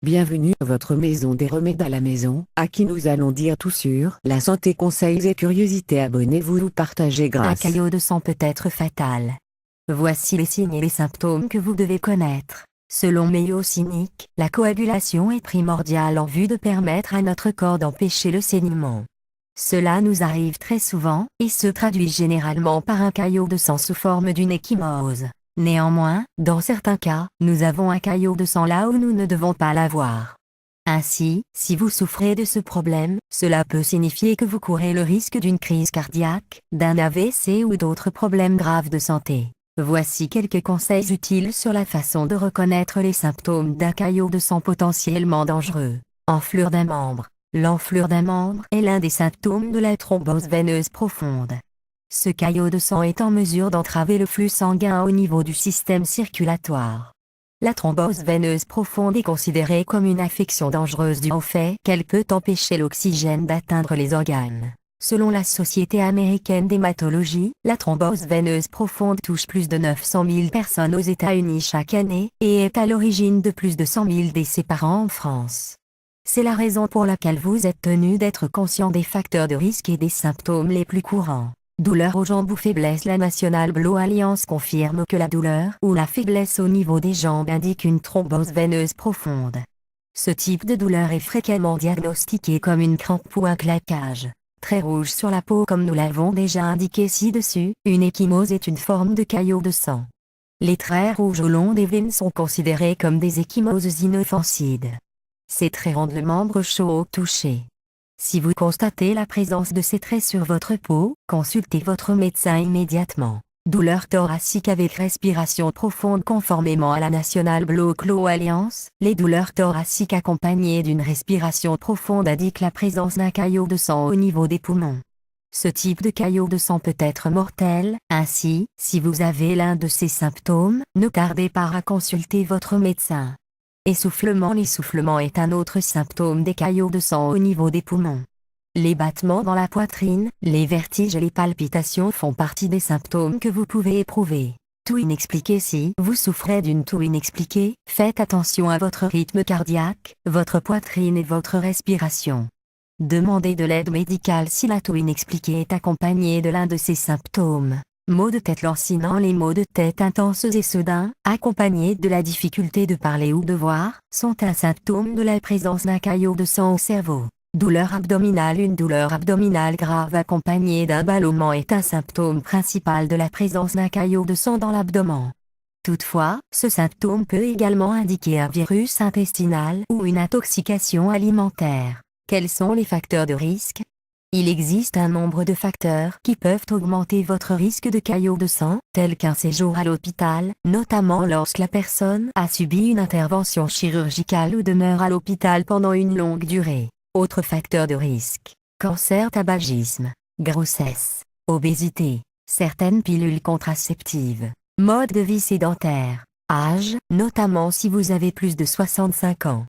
Bienvenue à votre maison des remèdes à la maison, à qui nous allons dire tout sur la santé, conseils et curiosités. Abonnez-vous ou partagez Un grâce. caillot de sang peut être fatal. Voici les signes et les symptômes que vous devez connaître. Selon Mayo Clinic, la coagulation est primordiale en vue de permettre à notre corps d'empêcher le saignement. Cela nous arrive très souvent, et se traduit généralement par un caillot de sang sous forme d'une ecchymose. Néanmoins, dans certains cas, nous avons un caillot de sang là où nous ne devons pas l'avoir. Ainsi, si vous souffrez de ce problème, cela peut signifier que vous courez le risque d'une crise cardiaque, d'un AVC ou d'autres problèmes graves de santé. Voici quelques conseils utiles sur la façon de reconnaître les symptômes d'un caillot de sang potentiellement dangereux. Enflure d'un membre. L'enflure d'un membre est l'un des symptômes de la thrombose veineuse profonde. Ce caillot de sang est en mesure d'entraver le flux sanguin au niveau du système circulatoire. La thrombose veineuse profonde est considérée comme une affection dangereuse due au fait qu'elle peut empêcher l'oxygène d'atteindre les organes. Selon la Société américaine d'hématologie, la thrombose veineuse profonde touche plus de 900 000 personnes aux États-Unis chaque année, et est à l'origine de plus de 100 000 décès par an en France. C'est la raison pour laquelle vous êtes tenu d'être conscient des facteurs de risque et des symptômes les plus courants. Douleur aux jambes ou faiblesse. La National Blue Alliance confirme que la douleur ou la faiblesse au niveau des jambes indique une thrombose veineuse profonde. Ce type de douleur est fréquemment diagnostiqué comme une crampe ou un claquage. Très rouge sur la peau comme nous l'avons déjà indiqué ci-dessus, une ecchymose est une forme de caillot de sang. Les traits rouges au long des veines sont considérés comme des ecchymoses inoffensives. Ces traits rendent le membre chaud au toucher. Si vous constatez la présence de ces traits sur votre peau, consultez votre médecin immédiatement. Douleur thoracique avec respiration profonde. Conformément à la National Blue Alliance, les douleurs thoraciques accompagnées d'une respiration profonde indiquent la présence d'un caillot de sang au niveau des poumons. Ce type de caillot de sang peut être mortel, ainsi, si vous avez l'un de ces symptômes, ne tardez pas à consulter votre médecin. Essoufflement. L'essoufflement est un autre symptôme des caillots de sang au niveau des poumons. Les battements dans la poitrine, les vertiges et les palpitations font partie des symptômes que vous pouvez éprouver. Toux inexpliqué. Si vous souffrez d'une toux inexpliquée, faites attention à votre rythme cardiaque, votre poitrine et votre respiration. Demandez de l'aide médicale si la toux inexpliquée est accompagnée de l'un de ces symptômes. Maux de tête lancinants. Les maux de tête intenses et soudains, accompagnés de la difficulté de parler ou de voir, sont un symptôme de la présence d'un caillot de sang au cerveau. Douleur abdominale. Une douleur abdominale grave accompagnée d'un ballonnement est un symptôme principal de la présence d'un caillot de sang dans l'abdomen. Toutefois, ce symptôme peut également indiquer un virus intestinal ou une intoxication alimentaire. Quels sont les facteurs de risque ? Il existe un nombre de facteurs qui peuvent augmenter votre risque de caillot de sang, tels qu'un séjour à l'hôpital, notamment lorsque la personne a subi une intervention chirurgicale ou demeure à l'hôpital pendant une longue durée. Autres facteurs de risque: cancer, tabagisme, grossesse, obésité, certaines pilules contraceptives, mode de vie sédentaire, âge, notamment si vous avez plus de 65 ans.